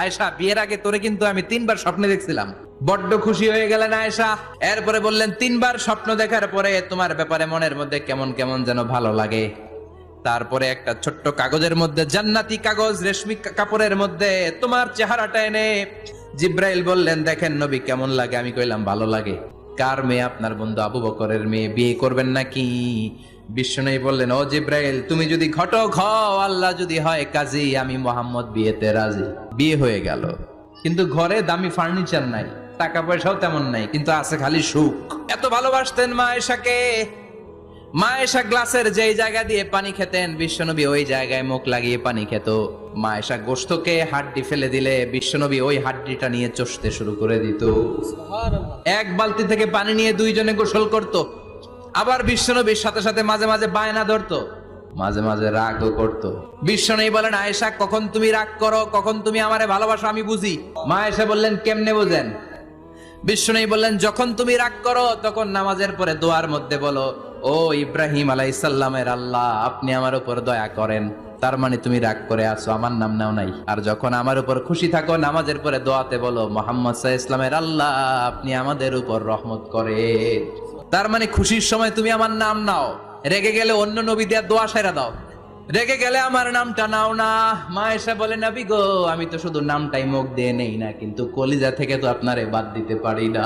আয়েশা, বিয়ের আগে তোরে কিন্তু আমি 3বার স্বপ্নে দেখছিলাম। বড্ড খুশি হয়ে গেলেন আয়েশা। এরপরে বললেন, 3বার স্বপ্ন দেখার পরে তোমার ব্যাপারে মনের মধ্যে কেমন কেমন যেন ভালো লাগে। তারপরে একটা ছোট্ট কাগজের মধ্যে, জান্নাতি কাগজ, রেশমি কাপড়ের মধ্যে তোমার চেহারাটা এনে জিব্রাইল বললেন, দেখেন নবী কেমন লাগে। আমি কইলাম, ভালো লাগে। কার মেয়ে? আপনার বন্ধু আবু বকরের মেয়ে। বিয়ে করবেন নাকি? বিশ্বনবী বললেন, ও জিব্রাইল, তুমি যদি ঘটক হও, আল্লাহ যদি হয় কাজী, আমি মোহাম্মদ বিয়েতে রাজি। বিয়ে হয়ে গেল, কিন্তু ঘরে দামি ফার্নিচার নাই, টাকা পয়সাও তেমন নাই, কিন্তু আছে খালি সুখ। এত ভালোবাসতেন মা আয়েশাকে। মা আয়েশা গ্লাসের যেই জায়গা দিয়ে পানি খেতেন, বিশ্বনবী ওই জায়গায় মুখ লাগিয়ে পানি খেত। মা আয়েশা গোশতকে হাড্ডি ফেলে দিলে বিশ্বনবী ওই হাড্ডিটা নিয়ে চষতে শুরু করে দিত। এক বালতি থেকে পানি নিয়ে দুইজনে গোসল করত। আবার বিশ্বনবীর সাথে সাথে মাঝে মাঝে বায়না ধরতো, মাঝে মাঝে রাগও করতো। বিশ্বনবী বলেন, আয়েশা, কখন তুমি রাগ করো, কখন তুমি আমারে ভালোবাসো আমি বুঝি। মা আয়েশা বললেন, কেমনে বোঝেন? বিশ্বনবী বললেন, যখন তুমি রাগ করো তখন নামাজের পরে দোয়ার মধ্যে বলো, ও ইব্রাহিম আলাইহিস সালামের আল্লাহ, আপনি আমার উপর দয়া করেন। তার মানে তুমি রাগ করে আছো, আমার নাম নাও নাই। আর যখন আমার উপর খুশি থাকো, নামাজের পরে দোয়াতে বলো, মুহাম্মদ সাল্লাল্লাহু আলাইহি ওয়াসাল্লামের আল্লাহ, আপনি আমাদের উপর রহমত করেন। তার মানে খুশির সময় তুমি আমার নাম নাও, রেগে গেলে অন্য নবী দেওয়ার দোয়া সেরা দাও, রেগে গেলে আমার নামটা নাও না। মা আয়েশা বলে, নবী গো, আমি তো শুধু নামটাই মুখ দিয়ে নেই না, কিন্তু কলিজা থেকে তো আপনারে বাদ দিতে পারি না।